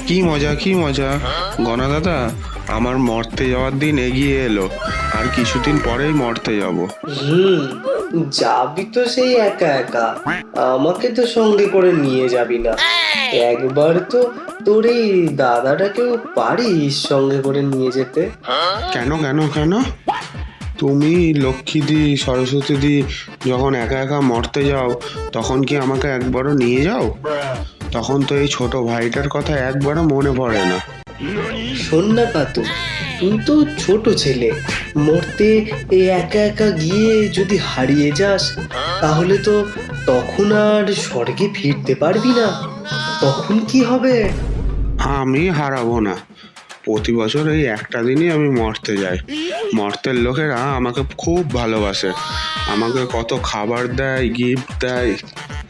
কি মজা কি মজা। গনা দাদা, আমার মরতে যাওয়ার দিন এগিয়ে এলো, আর কিছুদিন পরেই মরতে যাব। যাবি তো সেই একা একা, আমাকে তো সঙ্গে করে নিয়ে যাবি না। একবার তো তোর এই দাদাটাকেও পারিস সঙ্গে করে নিয়ে যেতে। কেন কেন কেন? তুমি লক্ষ্মীদি সরস্বতীদি যখন একা একা মরতে যাও, তখন কি আমাকে একবারও নিয়ে যাও? তখন তো এই ছোট ভাইটার কথা একবারও মনে পড়ে না। শোন না কাতু, তুই তো ছোট ছেলে, মরতে এই একা একা গিয়ে যদি হারিয়ে যাস, তাহলে তো তখন আর স্বর্গে ফিরতে পারবি না। তখন কি হবে? আমি হারাবো না। প্রতি বছর এই একটা দিনই আমি মরতে যাই। মর্তের লোকেরা আমাকে খুব ভালোবাসে, আমাকে কত খাবার দেয়, গিফট দেয়,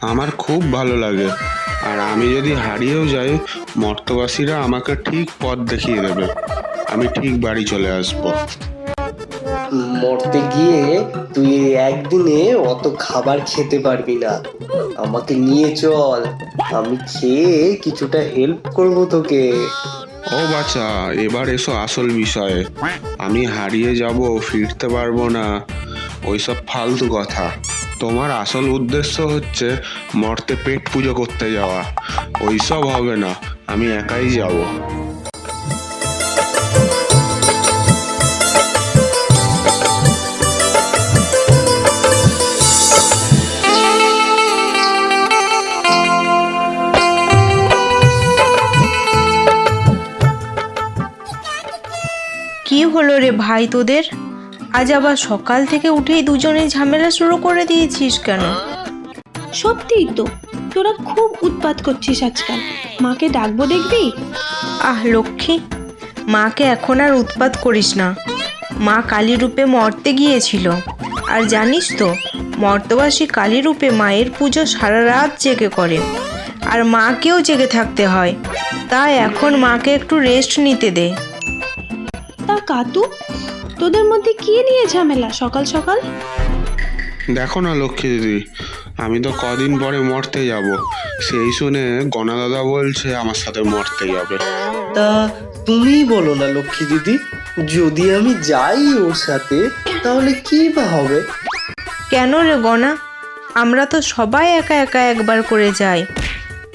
আমার খুব ভালো লাগে। আর আমি যদি হারিয়েও যাই, মর্তবাসীরা আমাকে ঠিক পথ দেখিয়ে দেবে, আমি ঠিক বাড়ি চলে আসবো। মরতে গিয়ে তুই এই একদিনে অত খাবার খেতে পারবি না। আমাকে নিয়ে চল, আমি খেয়ে কিছুটা হেল্প করবো তোকে। ও বাচ্চা, এবার এসো আসল বিষয়ে। আমি হারিয়ে যাব, ফিরতে পারবো না, ওইসব ফালতু কথা। তোমার আসল উদ্দেশ্য হচ্ছে মর্তে পেট পুজো করতে যাওয়া। ওইসব হবে না, আমি একাই যাব। কি হলো রে ভাই তোদের? আজ আবার সকাল থেকে উঠেই দুজনেই ঝামেলা শুরু করে দিয়েছিস কেন? সত্যিই তো, তোরা খুব উৎপাত করছিস আজকাল। মাকে ডাকবো দেখবি? আহ লক্ষ্মী, মাকে এখন আর উৎপাত করিস না। মা কালী রূপে মর্তে গিয়েছিল, আর জানিস তো মর্তবাসী কালী রূপে মায়ের পুজো সারা রাত জেগে করে, আর মাকেও জেগে থাকতে হয়। তাই এখন মাকে একটু রেস্ট নিতে দে। তা কাতু, তোদের মধ্যে কি নিয়ে ঝামেলা সকাল সকাল? দেখো না লক্ষ্মী দিদি, আমি তো কদিন পরে মরতে যাব, সেই শুনে গনা দাদা বলছে আমার সাথে মরতে যাবে। তা তুমি বলো না লক্ষ্মী দিদি, যদি আমি যাই ওর সাথে, তাহলে কি বা হবে? কেন রে গনা? আমরা তো সবাই একা একা একবার করে যাই,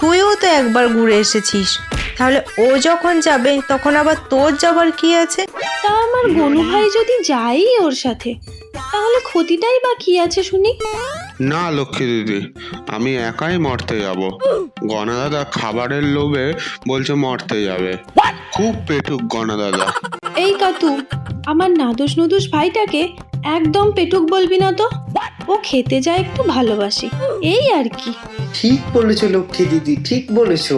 তুইও তো একবার ঘুরে এসেছিস। তাহলে ও যখন যাবে তখন আবার তোর যাবার কি আছে? তা আমার গনু ভাই যদি যাই ওর সাথে, তাহলে ক্ষতিটাই বা কি আছে শুনি? না লক্ষ্মী দিদি, আমি একাই মরতে যাব। গনা দাদা খাবারের লোভে বলছে মরতে যাবে। খুব পেটুক গনা দাদা। এই কাতু, আমার নাদুস নুদুস ভাইটাকে একদম পেটুক বলবি না তো। ও খেতে যায় একটু ভালোবাসি, এই আর কি। ঠিক বলেছো লক্ষ্মী দিদি, ঠিক বলেছো।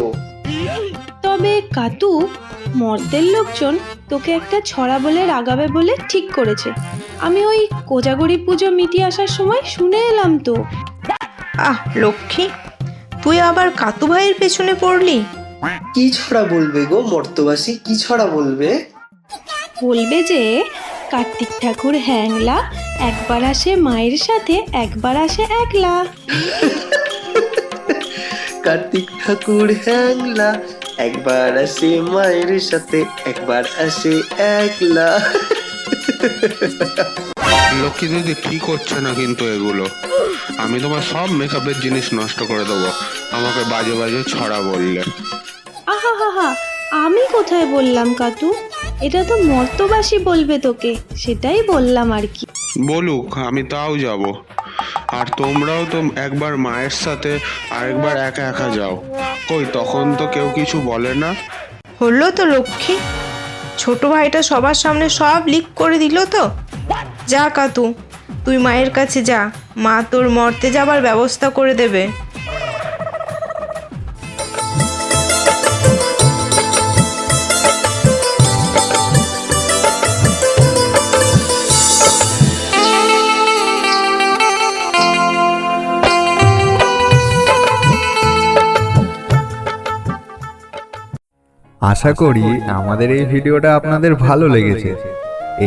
তবে কাতু, মর্তের লোকজন তোকে একটা ছড়া বলে রাগাবে বলে ঠিক করেছে। আমি ওই কোজাগরি পুজো মিটিয়ে আসার সময় শুনে এলাম তো। আহ লক্ষ্মী, তুই আবার কাতু ভাইয়ের পেছনে পড়লি? কি ছড়া বলবে গো মর্তবাসী, কি ছড়া বলবে? বলবে যে কার্তিক ঠাকুর হ্যাংলা, একবার আসে মায়ের সাথে, একবার আসে একলা। কার্তিক ঠাকুর হ্যাংলা, একবার আসে মায়ের সাথে, একবার আসে একলা। লক্ষ্মী দিদি ঠিক হচ্ছে না কিন্তু এগুলো। আমি তোমার সব মেকআপের জিনিস নষ্ট করে দেবো আমাকে বাজে বাজে ছড়া বললে। আহা হা হা, আমি কোথায় বললাম কাতু? এটা তো মর্তবাসী বলবে তোকে, সেটাই বললাম আর কি। বলুক, আমি তাও যাব। আর তোমরাও তো একবার মায়ের সাথে আর একবার একা একা যাও। কই তখন তো কেউ কিছু বলে না। হলো তো লক্ষ্মী, ছোট ভাইটা সবার সামনে সব লিক করে দিল তো। যা কাতু, তুই মায়ের কাছে যা, মা তোর মর্তে যাবার ব্যবস্থা করে দেবে। আশা করি আমাদের এই ভিডিওটা আপনাদের ভালো লেগেছে।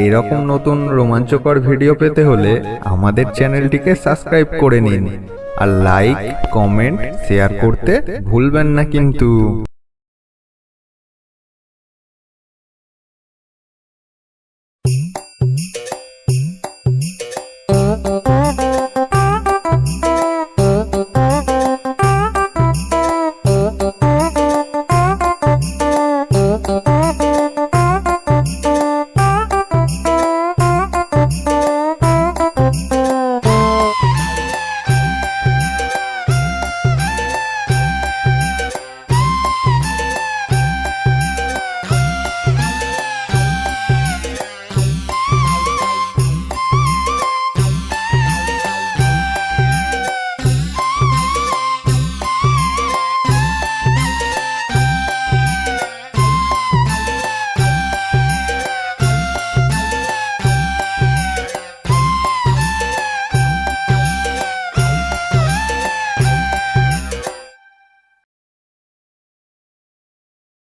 এইরকম নতুন রোমাঞ্চকর ভিডিও পেতে হলে আমাদের চ্যানেলটিকে সাবস্ক্রাইব করে নিন, আর লাইক, কমেন্ট, শেয়ার করতে ভুলবেন না কিন্তু।